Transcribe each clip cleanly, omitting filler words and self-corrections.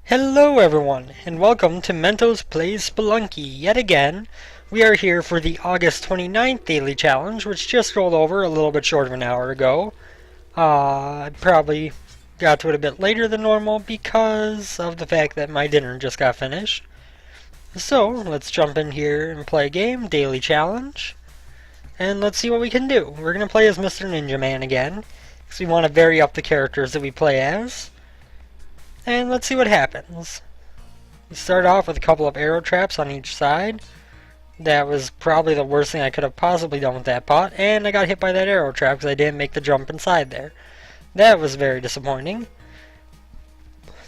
Hello everyone, and welcome to Mentos Plays Spelunky. Yet again, we are here for the August 29th Daily Challenge, which just rolled over a little bit short of an hour ago. I probably got to it a bit later than normal because of the fact that my dinner just got finished. So, let's jump in here and play a game, Daily Challenge, and let's see what we can do. We're going to play as Mr. Ninja Man again, because we want to vary up the characters that we play as. And let's see what happens. We start off with a couple of arrow traps on each side. That was probably the worst thing I could have possibly done with that pot, and I got hit by that arrow trap because I didn't make the jump inside there. That was very disappointing.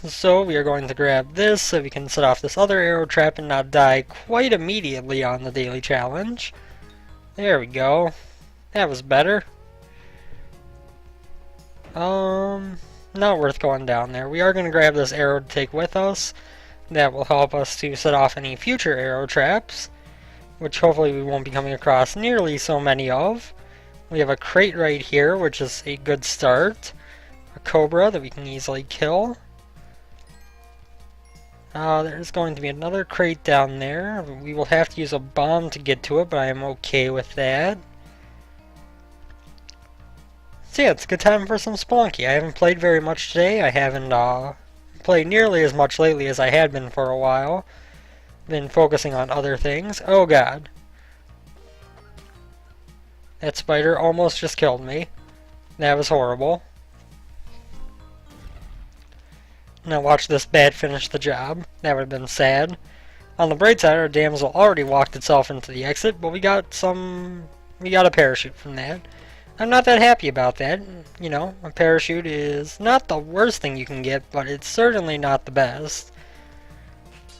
So we are going to grab this so we can set off this other arrow trap and not die quite immediately on the daily challenge. There we go. That was better. Not worth going down there. We are going to grab this arrow to take with us. That will help us to set off any future arrow traps, which hopefully we won't be coming across nearly so many of. We have a crate right here, which is a good start. A cobra that we can easily kill. There's going to be another crate down there. We will have to use a bomb to get to it, but I am okay with that. So yeah, it's a good time for some Spelunky. I haven't played very much today. I haven't played nearly as much lately as I had been for a while. Been focusing on other things. Oh god. That spider almost just killed me. That was horrible. Now watch this bat finish the job. That would have been sad. On the bright side, our damsel already walked itself into the exit, but we got a parachute from that. I'm not that happy about that. You know, a parachute is not the worst thing you can get, but it's certainly not the best.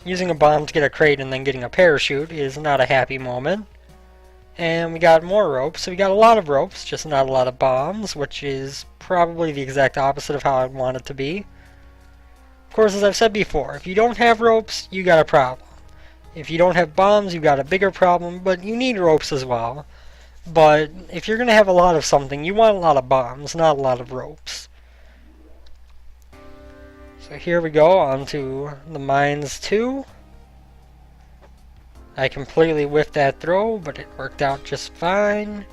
Using a bomb to get a crate and then getting a parachute is not a happy moment. And we got more ropes, so we got a lot of ropes, just not a lot of bombs, which is probably the exact opposite of how I'd want it to be. Of course, as I've said before, if you don't have ropes, you got a problem. If you don't have bombs, you got a bigger problem, but you need ropes as well. But if you're going to have a lot of something, you want a lot of bombs, not a lot of ropes. So here we go, on to the mines 2. I completely whiffed that throw, but it worked out just fine.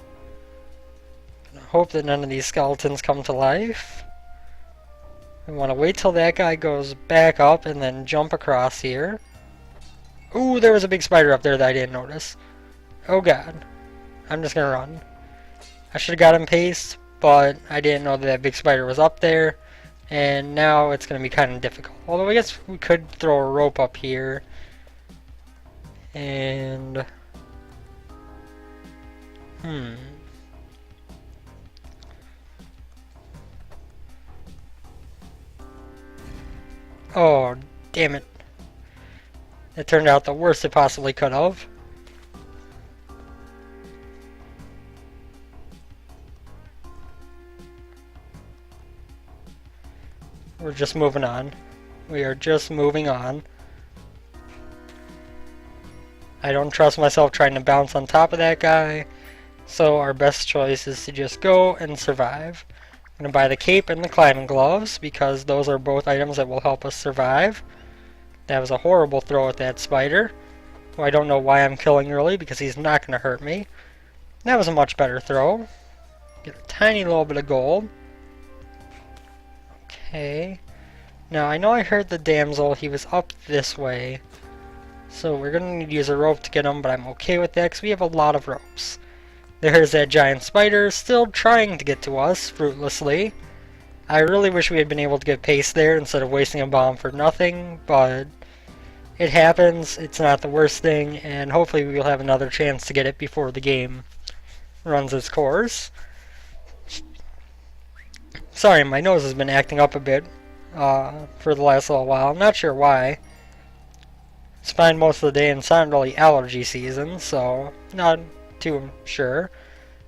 I hope that none of these skeletons come to life. We want to wait till that guy goes back up and then jump across here. Ooh, there was a big spider up there that I didn't notice. Oh god. I'm just gonna run. I should have got him paste, but I didn't know that big spider was up there, and now it's gonna be kind of difficult. Although I guess we could throw a rope up here, and oh, damn it! It turned out the worst it possibly could have. We're just moving on. We are just moving on. I don't trust myself trying to bounce on top of that guy, so our best choice is to just go and survive. I'm going to buy the cape and the climbing gloves, because those are both items that will help us survive. That was a horrible throw at that spider, who I don't know why I'm killing early, because he's not going to hurt me. That was a much better throw. Get a tiny little bit of gold. Okay. Now, I know I heard the damsel. He was up this way. So we're going to need to use a rope to get him, but I'm okay with that because we have a lot of ropes. There's that giant spider still trying to get to us, fruitlessly. I really wish we had been able to get paste there instead of wasting a bomb for nothing, but it happens. It's not the worst thing, and hopefully we'll have another chance to get it before the game runs its course. Sorry, my nose has been acting up a bit for the last little while. I'm not sure why. It's fine most of the day and it's not really allergy season, so not too sure.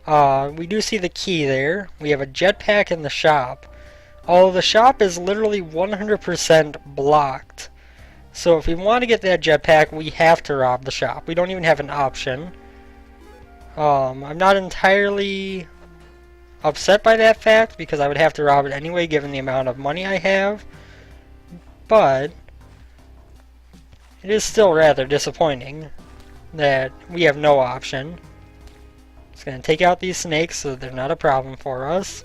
We do see the key there. We have a jetpack in the shop. Although the shop is literally 100% blocked. So if we want to get that jetpack, we have to rob the shop. We don't even have an option. I'm not entirely upset by that fact, because I would have to rob it anyway given the amount of money I have. But it is still rather disappointing that we have no option. Just gonna take out these snakes so they're not a problem for us.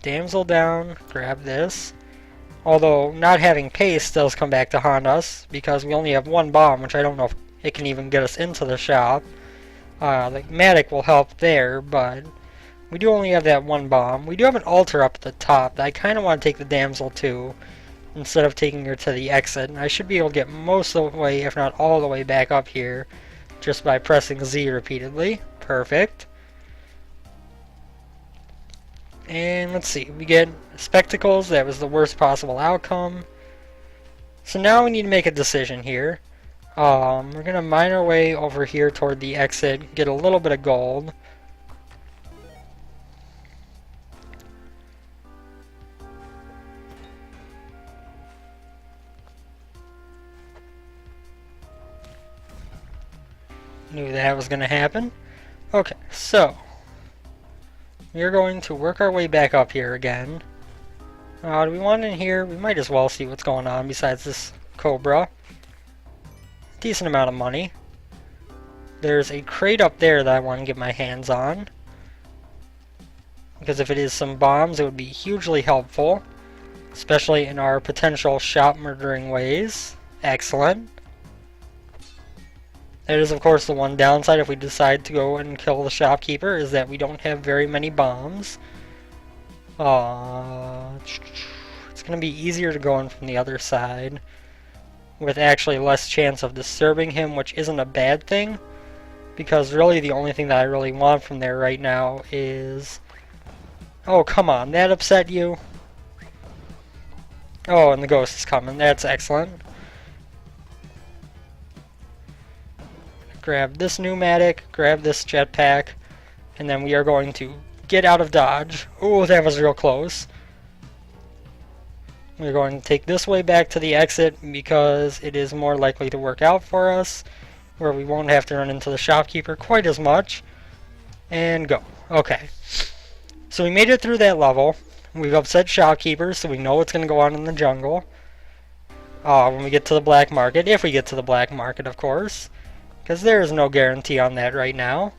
Damsel down, grab this. Although not having pace does come back to haunt us because we only have one bomb, which I don't know if it can even get us into the shop. The Matic will help there, but we do only have that one bomb. We do have an altar up at the top that I kind of want to take the damsel to instead of taking her to the exit. And I should be able to get most of the way, if not all the way back up here, just by pressing Z repeatedly. Perfect. And let's see, we get spectacles. That was the worst possible outcome. So now we need to make a decision here. We're going to mine our way over here toward the exit, get a little bit of gold. Knew that was going to happen. Okay, so we're going to work our way back up here again. Do we want in here? We might as well see what's going on besides this cobra. Decent amount of money. There's a crate up there that I want to get my hands on, because if it is some bombs, it would be hugely helpful, especially in our potential shop murdering ways. Excellent. That is, of course, the one downside if we decide to go and kill the shopkeeper, is that we don't have very many bombs. It's going to be easier to go in from the other side, with actually less chance of disturbing him, which isn't a bad thing, because really the only thing that I really want from there right now is... Oh, come on, that upset you? Oh, and the ghost is coming. That's excellent. Grab this pneumatic, grab this jetpack, and then we are going to get out of dodge. Oh, that was real close. We're going to take this way back to the exit because it is more likely to work out for us, where we won't have to run into the shopkeeper quite as much. And go. Okay. So we made it through that level. We've upset shopkeepers, so we know what's going to go on in the jungle. When we get to the black market, if we get to the black market, of course, because there is no guarantee on that right now.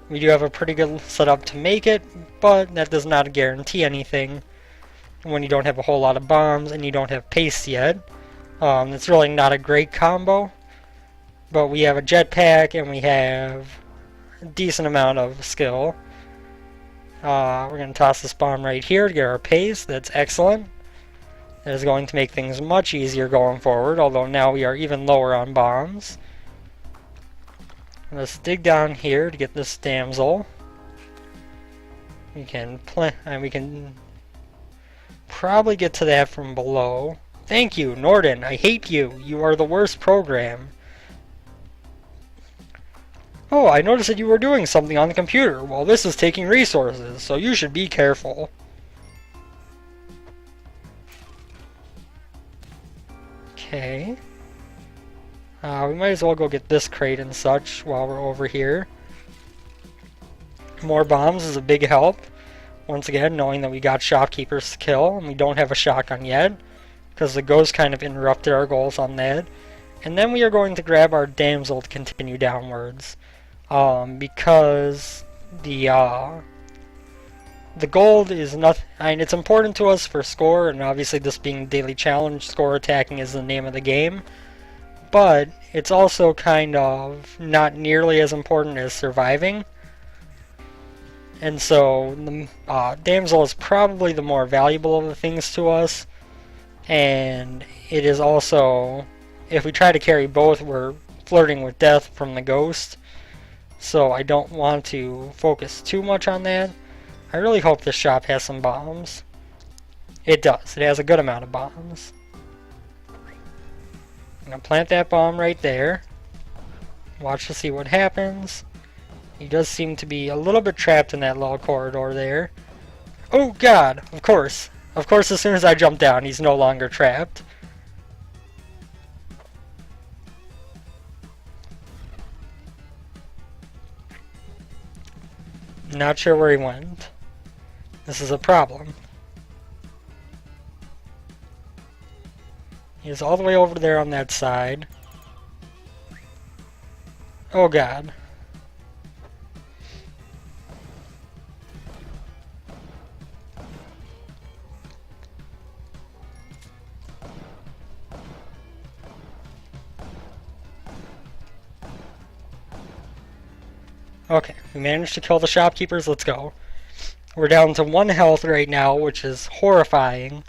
We do have a pretty good setup to make it, but that does not guarantee anything when you don't have a whole lot of bombs and you don't have pace yet. It's really not a great combo, but we have a jetpack and we have a decent amount of skill. We're going to toss this bomb right here to get our pace. That's excellent. That is going to make things much easier going forward, although now we are even lower on bombs. Let's dig down here to get this damsel. We can probably get to that from below. Thank you, Norden. I hate you. You are the worst program. Oh, I noticed that you were doing something on the computer. Well, this is taking resources, so you should be careful. Okay. We might as well go get this crate and such while we're over here. More bombs is a big help. Once again, knowing that we got shopkeepers to kill, and we don't have a shotgun yet, because the ghost kind of interrupted our goals on that. And then we are going to grab our damsel to continue downwards, because the gold is nothing. I mean, it's important to us for score, and obviously this being daily challenge, score attacking is the name of the game. But it's also kind of not nearly as important as surviving. And so the damsel is probably the more valuable of the things to us. And it is also, if we try to carry both, we're flirting with death from the ghost. So I don't want to focus too much on that. I really hope this shop has some bombs. It does. It has a good amount of bombs. I'm going to plant that bomb right there. Watch to see what happens. He does seem to be a little bit trapped in that little corridor there. Oh god, of course. Of course, as soon as I jump down, he's no longer trapped. Not sure where he went. This is a problem. He's all the way over there on that side. Oh god. Okay, we managed to kill the shopkeepers. Let's go. We're down to 1 health right now, which is horrifying.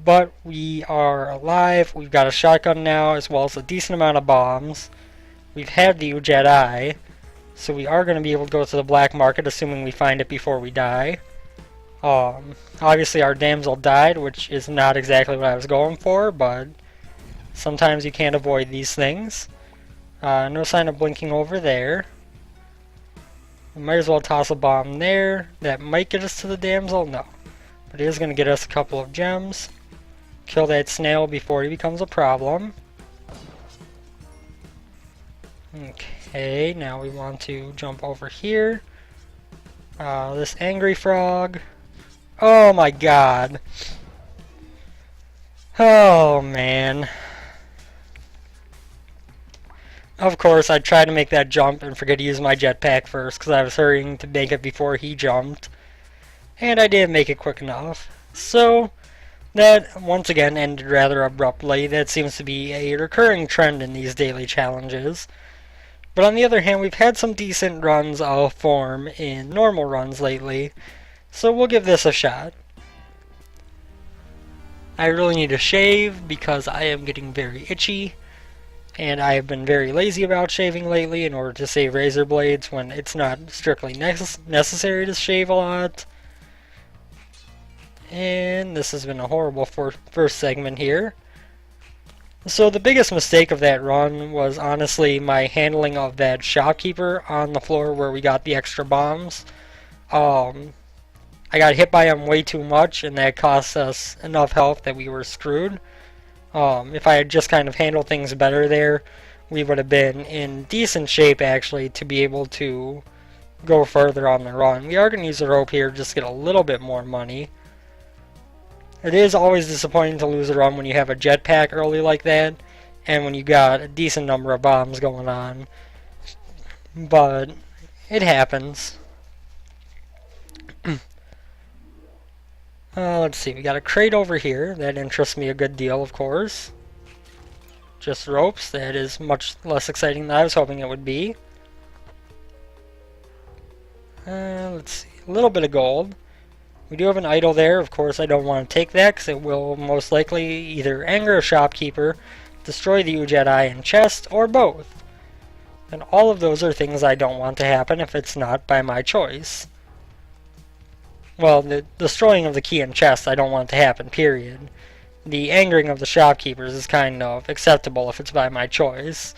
But we are alive. We've got a shotgun now, as well as a decent amount of bombs. We've had the Jedi, so we are going to be able to go to the black market, assuming we find it before we die. Obviously our damsel died, which is not exactly what I was going for, but sometimes you can't avoid these things. No sign of blinking over there. We might as well toss a bomb there. That might get us to the damsel. No. But it is going to get us a couple of gems. Kill that snail before he becomes a problem. Okay, now we want to jump over here. This angry frog. Oh my god. Oh man. Of course, I tried to make that jump and forget to use my jetpack first because I was hurrying to make it before he jumped. And I didn't make it quick enough. So, that once again ended rather abruptly. That seems to be a recurring trend in these daily challenges. But on the other hand, we've had some decent runs of form in normal runs lately. So we'll give this a shot. I really need to shave because I am getting very itchy. And I have been very lazy about shaving lately in order to save razor blades when it's not strictly necessary to shave a lot. And this has been a horrible first segment here. So the biggest mistake of that run was honestly my handling of that shopkeeper on the floor where we got the extra bombs. I got hit by him way too much and that cost us enough health that we were screwed. If I had just kind of handled things better there, we would have been in decent shape actually to be able to go further on the run. We are going to use the rope here just to get a little bit more money. It is always disappointing to lose a run when you have a jetpack early like that, and when you got a decent number of bombs going on. But it happens. Let's see, we got a crate over here. That interests me a good deal, of course. Just ropes. That is much less exciting than I was hoping it would be. Let's see, a little bit of gold. We do have an idol there. Of course, I don't want to take that because it will most likely either anger a shopkeeper, destroy the Jedi and chest, or both. And all of those are things I don't want to happen if it's not by my choice. Well, the destroying of the key and chest I don't want to happen, period. The angering of the shopkeepers is kind of acceptable if it's by my choice.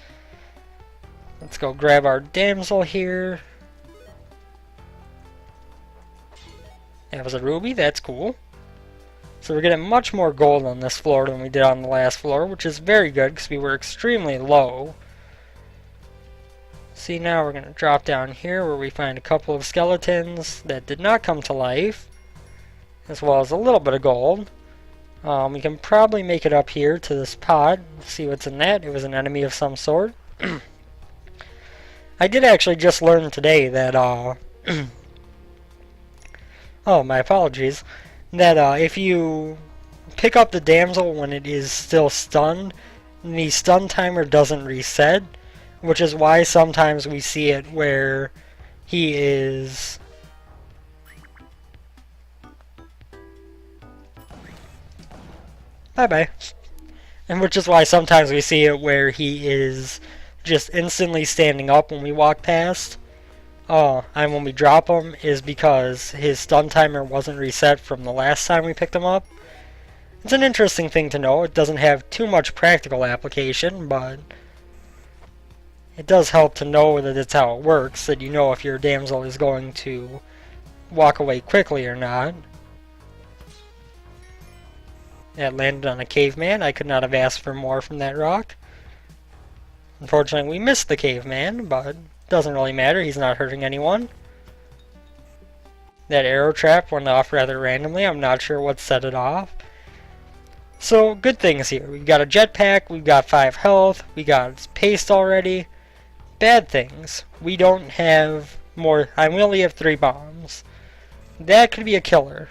Let's go grab our damsel here. That was a ruby, that's cool. So we're getting much more gold on this floor than we did on the last floor, which is very good because we were extremely low. See, now we're going to drop down here where we find a couple of skeletons that did not come to life, as well as a little bit of gold. We can probably make it up here to this pod. See what's in that. It was an enemy of some sort. I did actually just learn today that, oh, my apologies, that if you pick up the damsel when it is still stunned, the stun timer doesn't reset, which is why sometimes we see it where he is... Bye-bye. And which is why sometimes we see it where he is just instantly standing up when we walk past. And when we drop him is because his stun timer wasn't reset from the last time we picked him up. It's an interesting thing to know. It doesn't have too much practical application, but it does help to know that it's how it works, that you know if your damsel is going to walk away quickly or not. That landed on a caveman. I could not have asked for more from that rock. Unfortunately, we missed the caveman, but doesn't really matter. He's not hurting anyone. That arrow trap went off rather randomly. I'm not sure what set it off. So, good things here. We've got a jetpack. We've got 5 health. We got paste already. Bad things. We don't have more. We only have 3 bombs. That could be a killer.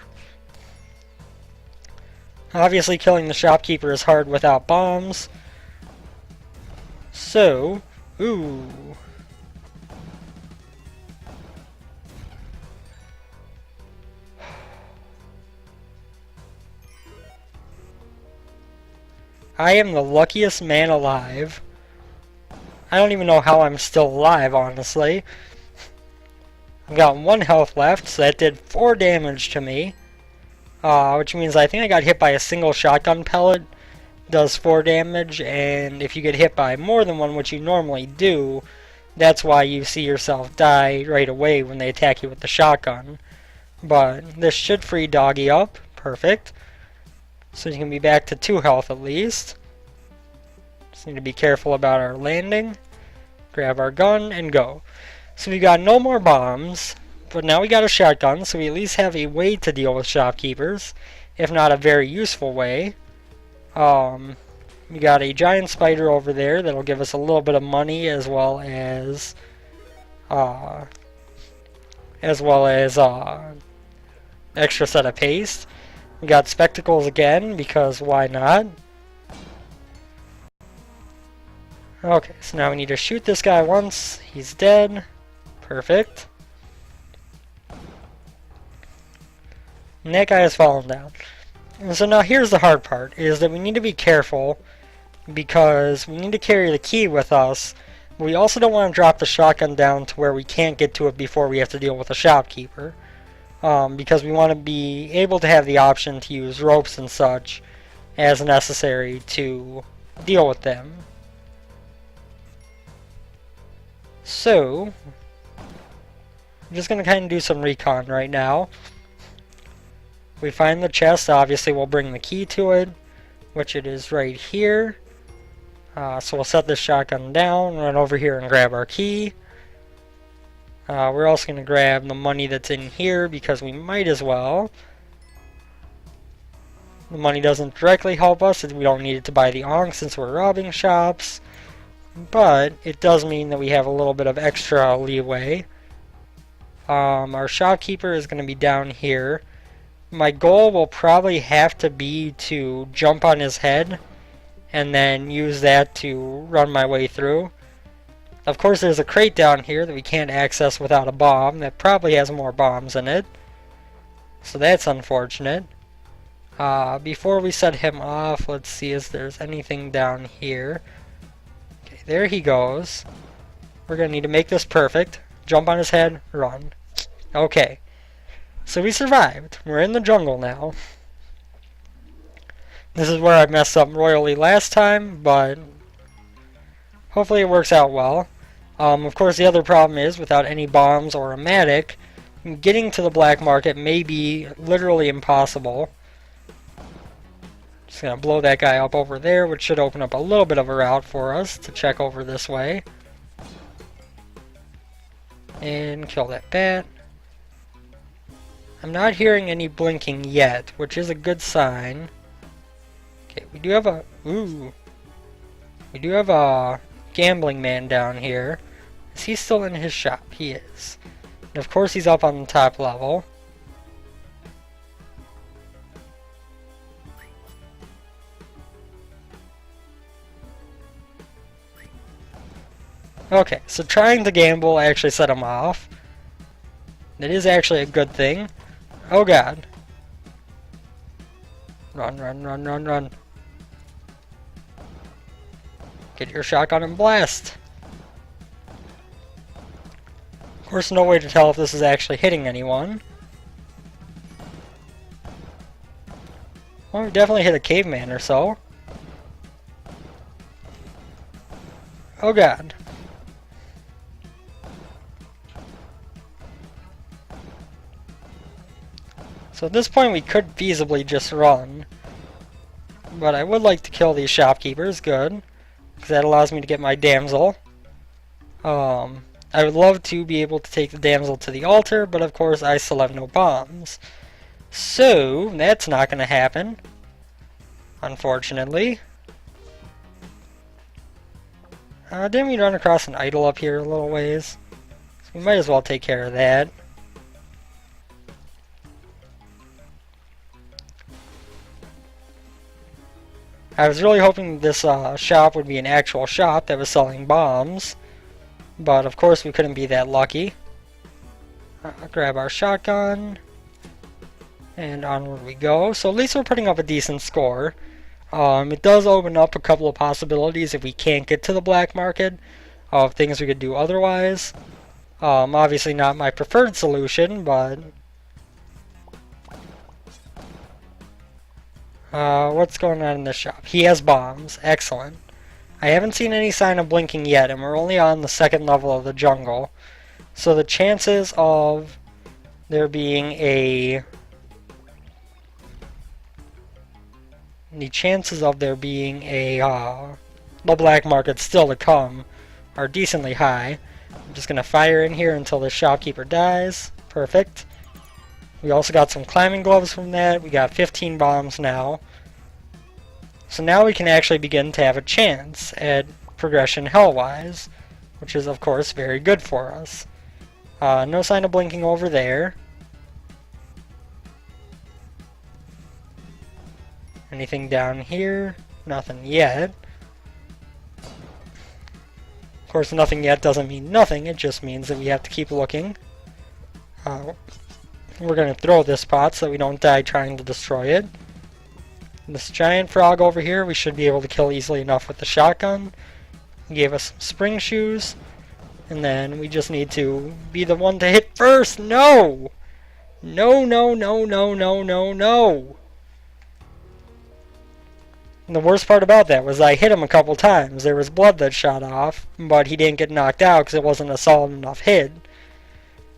Obviously, killing the shopkeeper is hard without bombs. So, ooh. I am the luckiest man alive. I don't even know how I'm still alive, honestly. I've got 1 health left, so that did 4 damage to me. Which means I think I got hit by a single shotgun pellet. Does 4 damage, and if you get hit by more than one, which you normally do, that's why you see yourself die right away when they attack you with the shotgun. But this should free Doggy up. Perfect. So you can be back to 2 health at least. Just need to be careful about our landing. Grab our gun and go. So we got no more bombs, but now we got a shotgun, so we at least have a way to deal with shopkeepers, if not a very useful way. We got a giant spider over there that'll give us a little bit of money as well as extra set of paste. We got spectacles again, because why not? Okay, so now we need to shoot this guy once. He's dead. Perfect. And that guy has fallen down. And so now here's the hard part, is that we need to be careful, because we need to carry the key with us. We also don't want to drop the shotgun down to where we can't get to it before we have to deal with a shopkeeper. Because we want to be able to have the option to use ropes and such as necessary to deal with them. So, I'm just going to kind of do some recon right now. If we find the chest, obviously we'll bring the key to it, which it is right here. So we'll set this shotgun down, run over here and grab our key. We're also going to grab the money that's in here because we might as well. The money doesn't directly help us, we don't need it to buy the onk since we're robbing shops. But it does mean that we have a little bit of extra leeway. Our shopkeeper is going to be down here. My goal will probably have to be to jump on his head and then use that to run my way through. Of course, there's a crate down here that we can't access without a bomb that probably has more bombs in it. So that's unfortunate. Before we set him off, let's see if there's anything down here. Okay, there he goes. We're going to need to make this perfect. Jump on his head, run. Okay. So we survived. We're in the jungle now. This is where I messed up royally last time, but hopefully it works out well. Of course, the other problem is, without any bombs or a medic, getting to the black market may be literally impossible. Just gonna blow that guy up over there, which should open up a little bit of a route for us to check over this way. And kill that bat. I'm not hearing any blinking yet, which is a good sign. Okay, we do have a... Ooh. We do have a gambling man down here. Is he still in his shop? He is. And of course he's up on the top level. Okay, so trying to gamble actually set him off. That is actually a good thing. Oh god. Run, run, run, run, run. Get your shotgun and blast. Of course, no way to tell if this is actually hitting anyone. Well, we definitely hit a caveman or so. Oh god. So at this point we could feasibly just run. But I would like to kill these shopkeepers, good. Because that allows me to get my damsel. I would love to be able to take the damsel to the altar, but of course I still have no bombs. So, that's not going to happen. Unfortunately. Didn't we run across an idol up here a little ways? So we might as well take care of that. I was really hoping this shop would be an actual shop that was selling bombs, but of course we couldn't be that lucky. Grab our shotgun, and onward we go. So at least we're putting up a decent score. It does open up a couple of possibilities if we can't get to the black market of things we could do otherwise. Obviously not my preferred solution, but what's going on in this shop? He has bombs. Excellent. I haven't seen any sign of blinking yet, and we're only on the second level of the jungle. So the chances of there being the black market still to come are decently high. I'm just gonna fire in here until the shopkeeper dies. Perfect. We also got some climbing gloves from that. We got 15 bombs now. So now we can actually begin to have a chance at progression hell-wise, which is of course very good for us. No sign of blinking over there. Anything down here? Nothing yet. Of course, nothing yet doesn't mean nothing, it just means that we have to keep looking. We're going to throw this pot so we don't die trying to destroy it. This giant frog over here we should be able to kill easily enough with the shotgun. He gave us some spring shoes. And then we just need to be the one to hit first. No! No, no, no, no, no, no, no! And the worst part about that was I hit him a couple times. There was blood that shot off, but he didn't get knocked out because it wasn't a solid enough hit.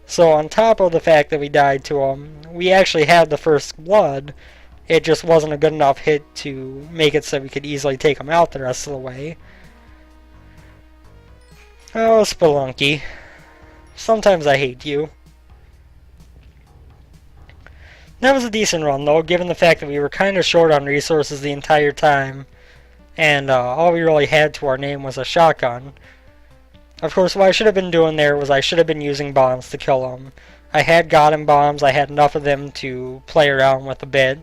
So on top of the fact that we died to him, we actually had the first blood. It just wasn't a good enough hit to make it so we could easily take him out the rest of the way. Oh, Spelunky. Sometimes I hate you. That was a decent run, though, given the fact that we were kind of short on resources the entire time, and all we really had to our name was a shotgun. Of course, what I should have been doing there was I should have been using bombs to kill him. I had got him bombs, I had enough of them to play around with a bit.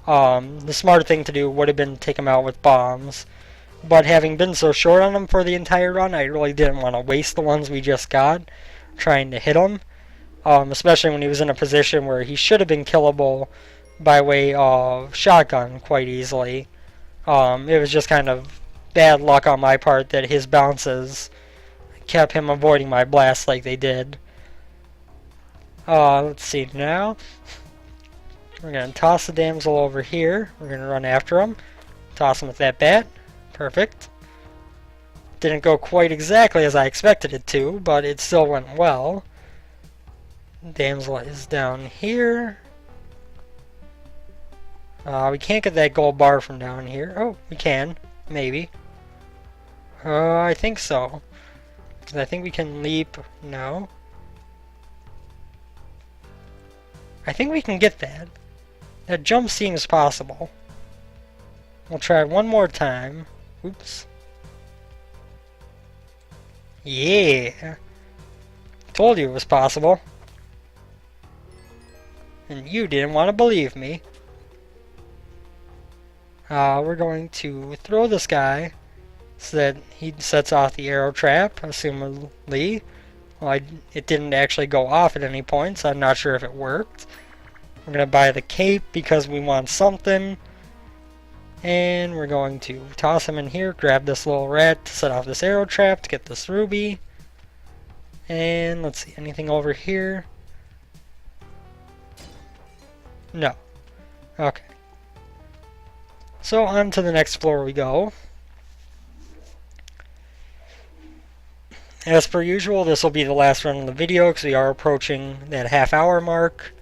The smart thing to do would have been to take him out with bombs. But having been so short on him for the entire run, I really didn't want to waste the ones we just got trying to hit him. Especially when he was in a position where he should have been killable by way of shotgun quite easily. It was just kind of bad luck on my part that his bounces kept him avoiding my blast like they did. Let's see now. We're going to toss the damsel over here. We're going to run after him. Toss him with that bat. Perfect. Didn't go quite exactly as I expected it to, but it still went well. Damsel is down here. We can't get that gold bar from down here. Oh, we can. Maybe. I think so. I think we can leap. No. I think we can get that. That jump seems possible. We'll try one more time. Oops. Yeah. Told you it was possible. And you didn't want to believe me. We're going to throw this guy so that he sets off the arrow trap, assumedly. Well, it didn't actually go off at any point, so I'm not sure if it worked. We're going to buy the cape because we want something. And we're going to toss him in here, grab this little rat to set off this arrow trap to get this ruby. And let's see, anything over here? No. Okay. So on to the next floor we go. As per usual, this will be the last run of the video because we are approaching that half-hour mark.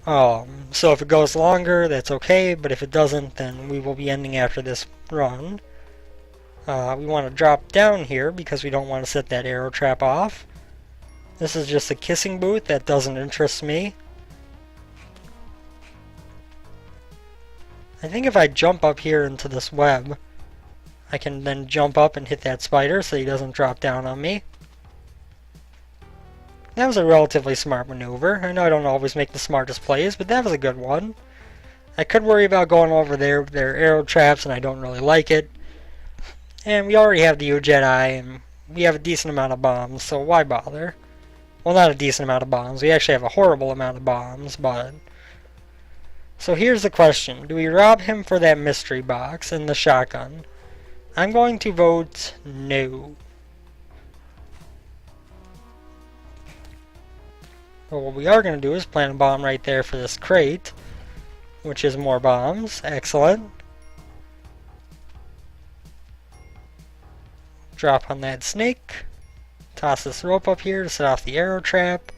So if it goes longer, that's okay, but if it doesn't, then we will be ending after this run. We want to drop down here because we don't want to set that arrow trap off. This is just a kissing booth, that doesn't interest me. I think if I jump up here into this web, I can then jump up and hit that spider so he doesn't drop down on me. That was a relatively smart maneuver. I know I don't always make the smartest plays, but that was a good one. I could worry about going over there with their arrow traps, and I don't really like it. And we already have the Jedi, and we have a decent amount of bombs, so why bother? Well, not a decent amount of bombs. We actually have a horrible amount of bombs, but... So here's the question. Do we rob him for that mystery box and the shotgun? I'm going to vote no. But what we are going to do is plant a bomb right there for this crate, which is more bombs. Excellent. Drop on that snake. Toss this rope up here to set off the arrow trap.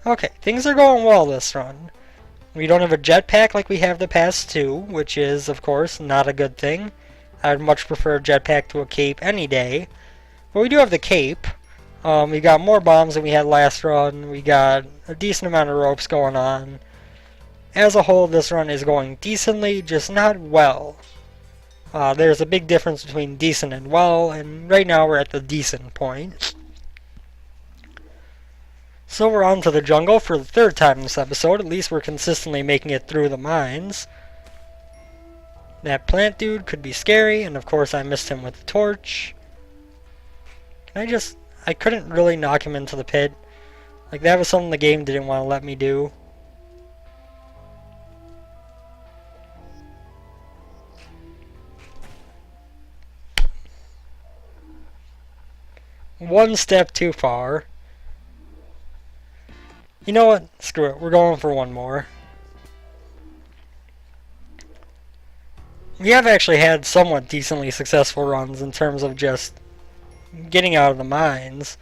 Okay, things are going well this run. We don't have a jetpack like we have the past two, which is, of course, not a good thing. I'd much prefer a jetpack to a cape any day. But we do have the cape. We got more bombs than we had last run. We got a decent amount of ropes going on. As a whole, this run is going decently, just not well. There's a big difference between decent and well, and right now we're at the decent point. So we're on to the jungle for the third time this episode. At least we're consistently making it through the mines. That plant dude could be scary, and of course I missed him with the torch. I couldn't really knock him into the pit. Like, that was something the game didn't want to let me do. One step too far. You know what? Screw it. We're going for one more. We have actually had somewhat decently successful runs in terms of just getting out of the mines,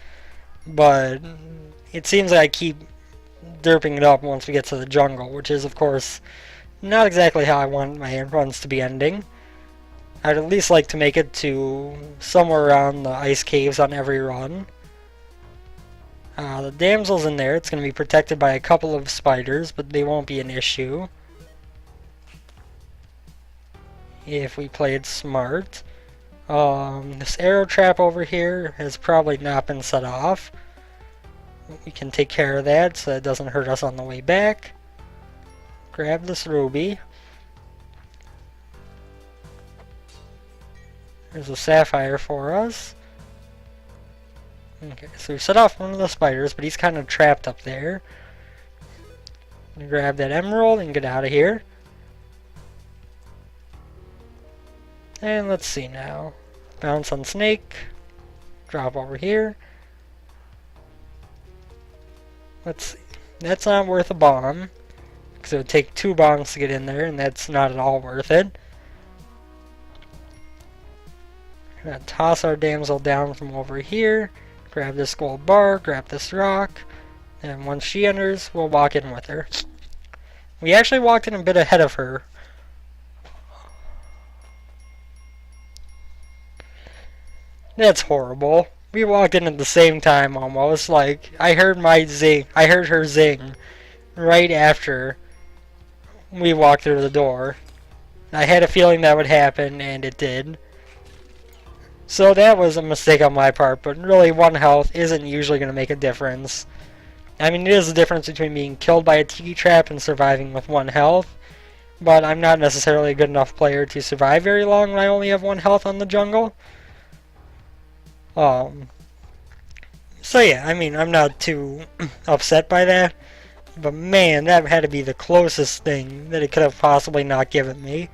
but it seems like I keep derping it up once we get to the jungle, which is, of course, not exactly how I want my runs to be ending. I'd at least like to make it to somewhere around the ice caves on every run. The damsel's in there. It's going to be protected by a couple of spiders, but they won't be an issue if we play it smart. This arrow trap over here has probably not been set off. We can take care of that so it doesn't hurt us on the way back. Grab this ruby. There's a sapphire for us. Okay, so we set off one of the spiders, but he's kind of trapped up there. Grab that emerald and get out of here. And let's see now. Bounce on snake. Drop over here. Let's see. That's not worth a bomb, because it would take 2 bombs to get in there, and that's not at all worth it. We're gonna toss our damsel down from over here. Grab this gold bar. Grab this rock. And once she enters, we'll walk in with her. We actually walked in a bit ahead of her. That's horrible. We walked in at the same time almost. Like, I heard her zing right after we walked through the door. I had a feeling that would happen, and it did. So that was a mistake on my part, but really 1 health isn't usually going to make a difference. I mean, it is a difference between being killed by a tiki trap and surviving with 1 health, but I'm not necessarily a good enough player to survive very long when I only have 1 health on the jungle. So yeah, I mean, I'm not too upset by that, but man, that had to be the closest thing that it could have possibly not given me.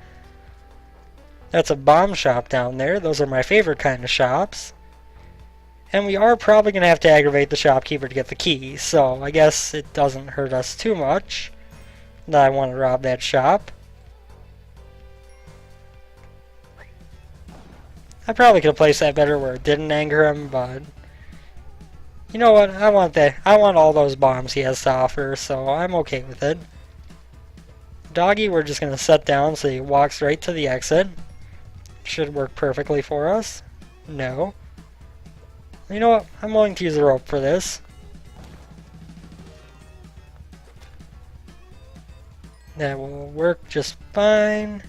That's a bomb shop down there. Those are my favorite kind of shops. And we are probably going to have to aggravate the shopkeeper to get the key, so I guess it doesn't hurt us too much that I want to rob that shop. I probably could have placed that better where it didn't anger him, but you know what? I want that. I want all those bombs he has to offer, so I'm okay with it. Doggy, we're just going to set down so he walks right to the exit. Should work perfectly for us. No. You know what? I'm willing to use the rope for this. That will work just fine.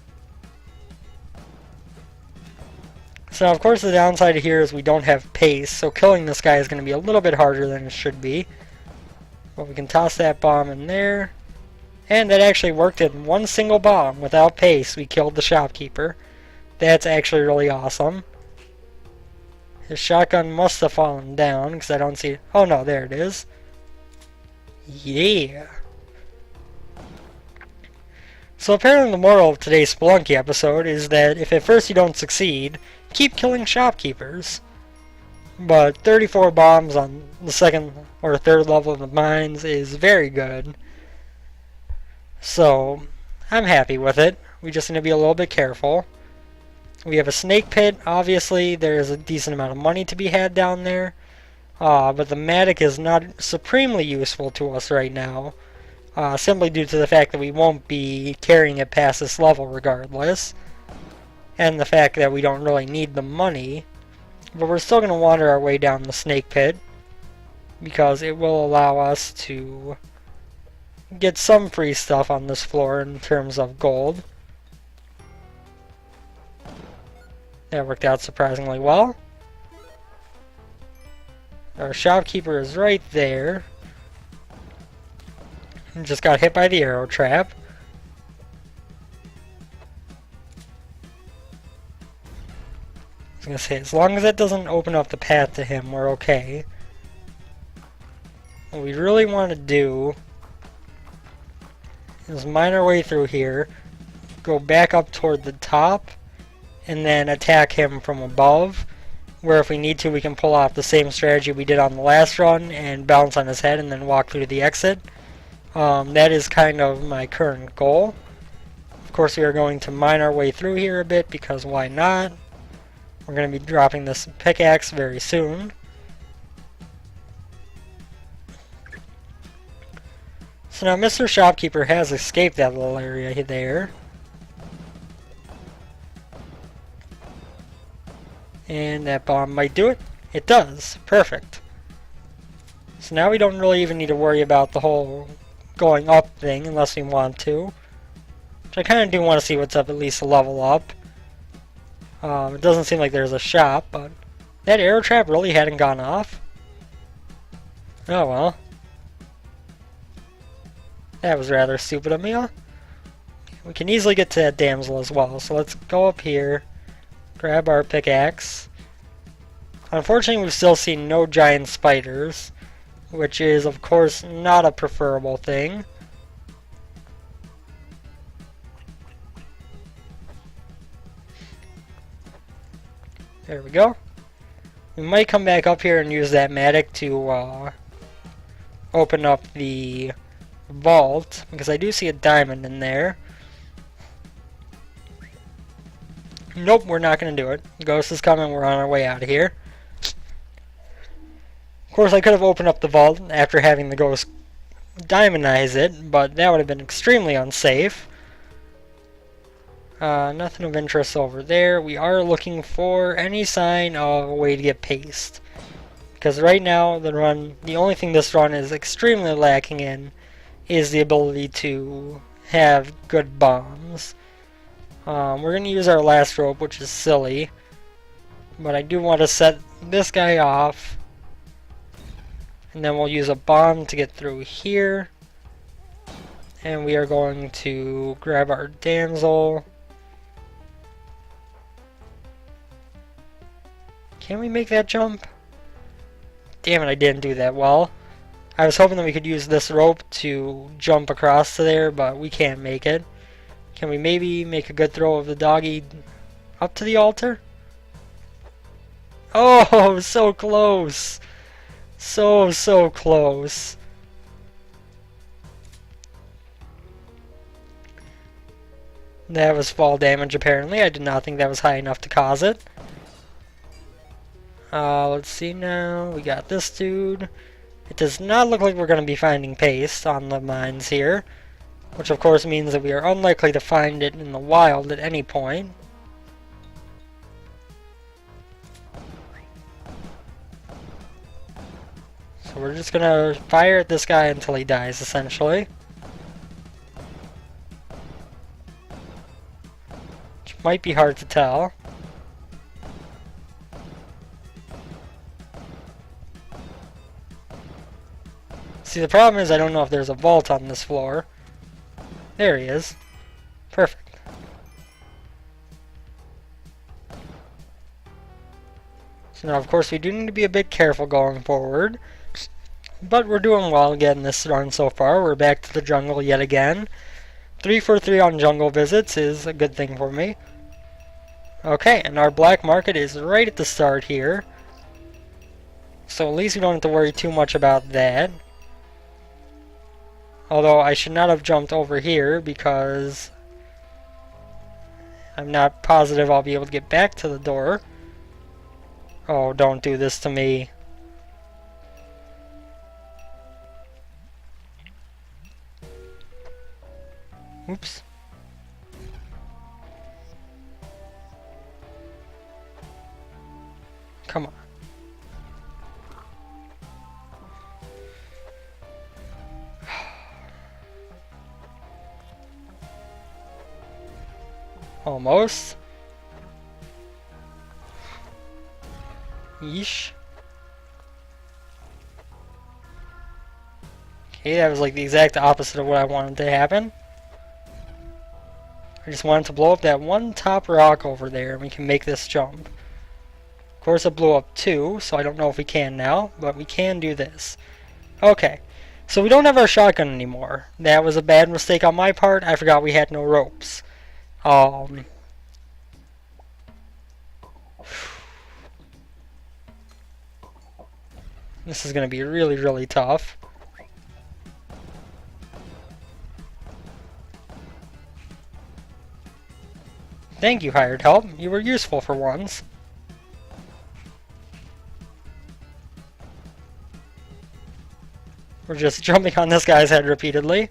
So of course the downside here is we don't have pace, so killing this guy is going to be a little bit harder than it should be. But we can toss that bomb in there. And that actually worked in one single bomb. Without pace, we killed the shopkeeper. That's actually really awesome. His shotgun must have fallen down, because I don't see it. Oh no, there it is. Yeah. So apparently the moral of today's Spelunky episode is that if at first you don't succeed, keep killing shopkeepers. But 34 bombs on the second or third level of the mines is very good. So, I'm happy with it. We just need to be a little bit careful. We have a snake pit. Obviously, there is a decent amount of money to be had down there. But the Matic is not supremely useful to us right now. Simply due to the fact that we won't be carrying it past this level regardless. And the fact that we don't really need the money. But we're still going to wander our way down the snake pit. Because it will allow us to get some free stuff on this floor in terms of gold. That worked out surprisingly well. Our shopkeeper is right there. Just got hit by the arrow trap. I was gonna say, as long as that doesn't open up the path to him, we're okay. What we really want to do is mine our way through here, go back up toward the top, and then attack him from above, where if we need to we can pull off the same strategy we did on the last run and bounce on his head and then walk through the exit. That is kind of my current goal. Of course we are going to mine our way through here a bit, because why not? We're going to be dropping this pickaxe very soon. So now Mr. Shopkeeper has escaped that little area there. And that bomb might do it. It does. Perfect. So now we don't really even need to worry about the whole going up thing unless we want to. Which I kind of do want to see what's up, at least a level up. It doesn't seem like there's a shop, but that arrow trap really hadn't gone off. Oh well. That was rather stupid of me, huh? We can easily get to that damsel as well, so let's go up here, grab our pickaxe. Unfortunately, we've still seen no giant spiders, which is, of course, not a preferable thing. There we go. We might come back up here and use that Matic to open up the vault, because I do see a diamond in there. Nope, we're not going to do it. Ghost is coming, we're on our way out of here. Of course, I could have opened up the vault after having the ghost diamondize it, but that would have been extremely unsafe. Nothing of interest over there. We are looking for any sign of a way to get paste. Because right now, the only thing this run is extremely lacking in is the ability to have good bombs. We're going to use our last rope, which is silly. But I do want to set this guy off. And then we'll use a bomb to get through here. And we are going to grab our damsel. Can we make that jump? Damn it, I didn't do that well. I was hoping that we could use this rope to jump across to there, but we can't make it. Can we maybe make a good throw of the doggy up to the altar? Oh, so close! So close. That was fall damage apparently. I did not think that was high enough to cause it. Let's see now. We got this dude. It does not look like we're going to be finding paste on the mines here, which of course means that we are unlikely to find it in the wild at any point. So we're just going to fire at this guy until he dies, essentially. Which might be hard to tell. See, the problem is I don't know if there's a vault on this floor. There he is. Perfect. So now, of course, we do need to be a bit careful going forward. But we're doing well getting this run so far. We're back to the jungle yet again. 3 for 3 on jungle visits is a good thing for me. Okay, and our black market is right at the start here. So at least we don't have to worry too much about that. Although I should not have jumped over here because I'm not positive I'll be able to get back to the door. Oh, don't do this to me. Oops. Come on. Almost. Yeesh. Okay, that was like the exact opposite of what I wanted to happen. I just wanted to blow up that one top rock over there and we can make this jump. Of course it blew up too, so I don't know if we can now, but we can do this. Okay, so we don't have our shotgun anymore. That was a bad mistake on my part. I forgot we had no ropes. This is going to be really, really tough. Thank you, hired help. You were useful for once. We're just jumping on this guy's head repeatedly.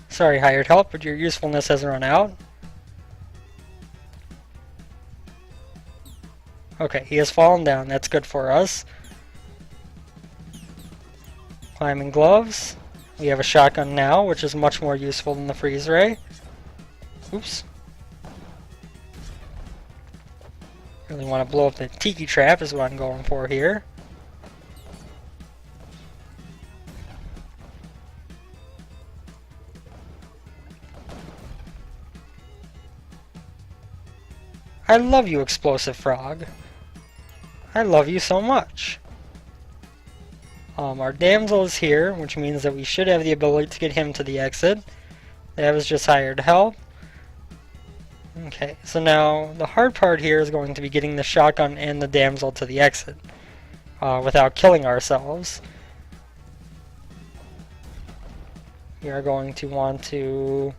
Sorry, hired help, but your usefulness hasn't run out. Okay, he has fallen down. That's good for us. Climbing gloves. We have a shotgun now, which is much more useful than the freeze ray. Oops. Really want to blow up the tiki trap is what I'm going for here. I love you, explosive frog. I love you so much. Our damsel is here, which means that we should have the ability to get him to the exit. That was just hired help. Okay, so now the hard part here is going to be getting the shotgun and the damsel to the exit without killing ourselves. We are going to want to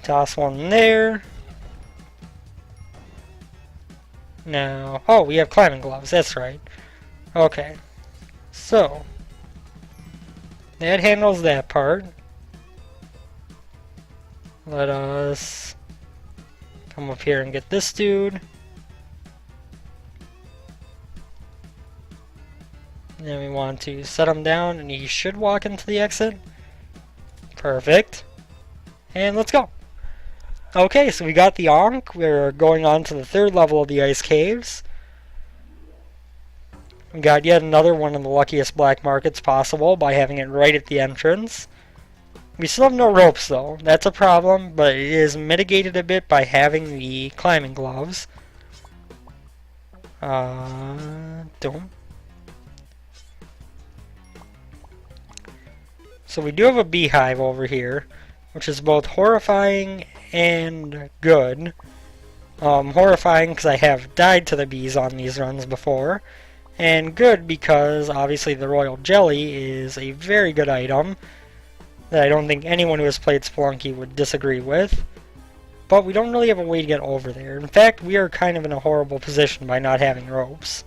toss one there. Now, oh, we have climbing gloves, that's right. Okay, so that handles that part. Let us come up here and get this dude. And then we want to set him down and he should walk into the exit. Perfect. And let's go. Okay, so we got the Ankh. We're going on to the 3rd level of the ice caves. We got yet another one of the luckiest black markets possible by having it right at the entrance. We still have no ropes though. That's a problem, but it is mitigated a bit by having the climbing gloves. Don't. So we do have a beehive over here, which is both horrifying and good. Horrifying because I have died to the bees on these runs before, and good because obviously the royal jelly is a very good item that I don't think anyone who has played Spelunky would disagree with. But we don't really have a way to get over there. In fact, we are kind of in a horrible position by not having ropes.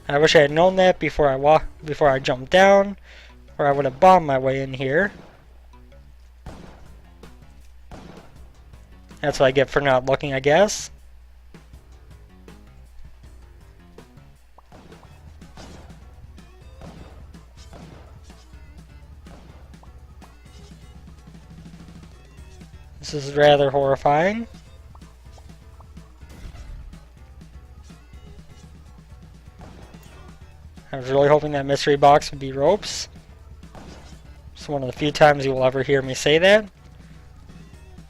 I wish I had known that before I jumped down, or I would have bombed my way in here. That's what I get for not looking, I guess. This is rather horrifying. I was really hoping that mystery box would be ropes. It's one of the few times you will ever hear me say that.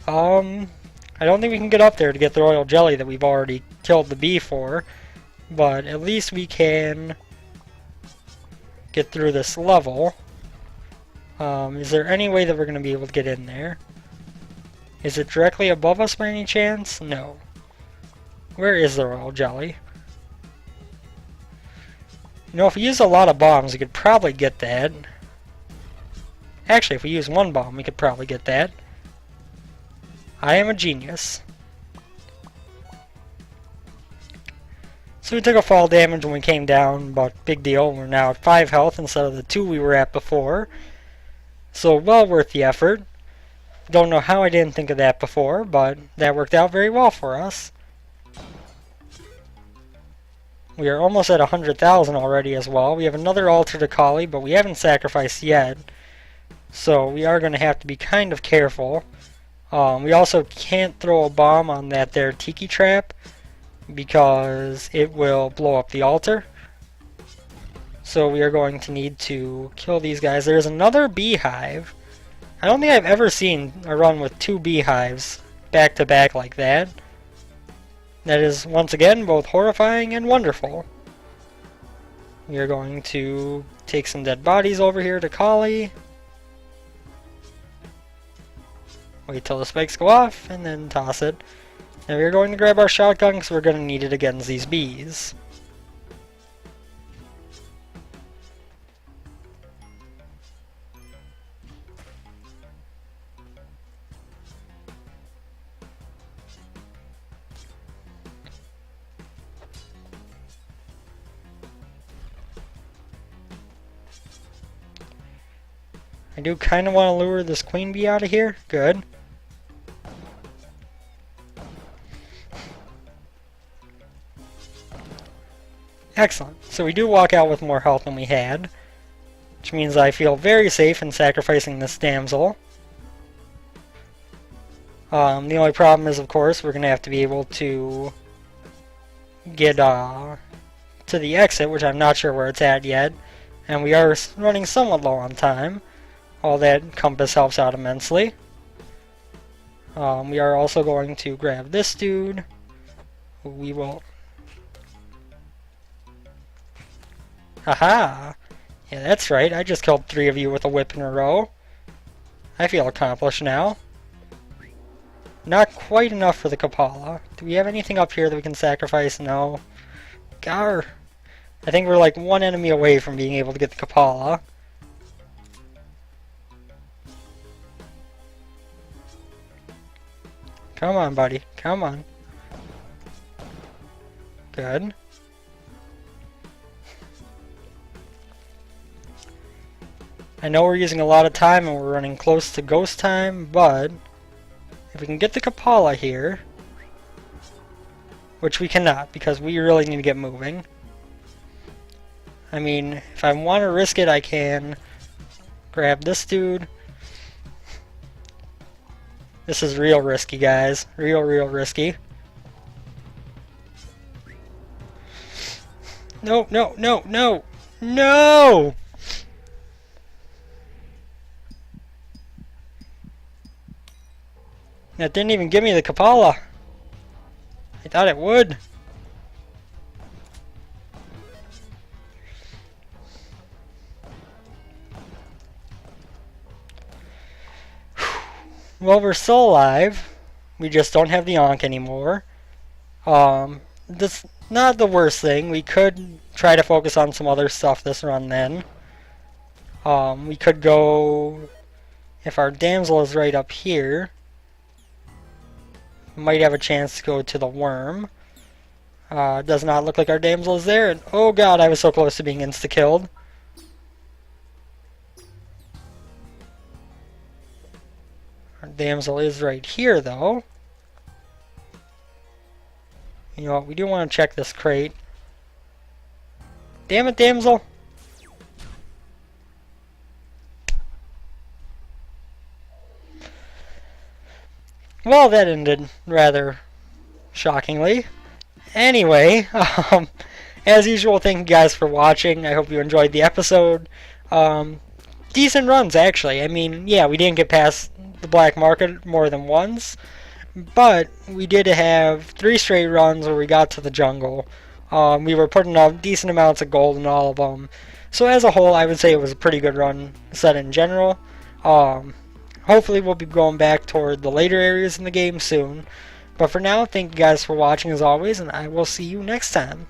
I don't think we can get up there to get the royal jelly that we've already killed the bee for, but at least we can get through this level. Is there any way that we're going to be able to get in there? Is it directly above us by any chance? No. Where is the royal jelly? You know, if we use a lot of bombs, we could probably get that. Actually, if we use one bomb, we could probably get that. I am a genius. So we took a fall damage when we came down, but big deal. We're now at 5 health instead of the 2 we were at before. So well worth the effort. Don't know how I didn't think of that before, but that worked out very well for us. We are almost at 100,000 already as well. We have another altar to Kali, but we haven't sacrificed yet. So we are going to have to be kind of careful. We also can't throw a bomb on that there tiki trap because it will blow up the altar. So we are going to need to kill these guys. There's another beehive. I don't think I've ever seen a run with 2 beehives back to back like that. That is, once again, both horrifying and wonderful. We are going to take some dead bodies over here to Kali. Wait till the spikes go off, and then toss it. And we're going to grab our shotgun because we're going to need it against these bees. I do kind of want to lure this queen bee out of here. Good. Excellent. So we do walk out with more health than we had, which means I feel very safe in sacrificing this damsel. The only problem is, of course, we're going to have to be able to get to the exit, which I'm not sure where it's at yet, and we are running somewhat low on time. All that compass helps out immensely. We are also going to grab this dude. We will... Haha! Yeah, that's right. I just killed 3 of you with a whip in a row. I feel accomplished now. Not quite enough for the Kapala. Do we have anything up here that we can sacrifice? No. Gar! I think we're like 1 enemy away from being able to get the Kapala. Come on, buddy. Come on. Good. I know we're using a lot of time and we're running close to ghost time, but if we can get the Kapala here, which we cannot because we really need to get moving. I mean, if I want to risk it, I can grab this dude. This is real risky, guys. Real risky. No, no, no, no! No! That didn't even give me the Kapala. I thought it would. Well, we're still alive. We just don't have the Ankh anymore. That's not the worst thing. We could try to focus on some other stuff this run then. We could go... If our damsel is right up here, we might have a chance to go to the worm. Does not look like our damsel is there. And oh god, I was so close to being insta-killed. Our damsel is right here, though. You know what, we do want to check this crate. Damn it, damsel! Well, that ended rather shockingly. Anyway, as usual, thank you guys for watching. I hope you enjoyed the episode. Decent runs, actually. I mean, yeah, we didn't get past the black market more than once, but we did have 3 straight runs where we got to the jungle. We were putting up decent amounts of gold in all of them. So as a whole, I would say it was a pretty good run set in general. Hopefully we'll be going back toward the later areas in the game soon. But for now, thank you guys for watching as always, and I will see you next time.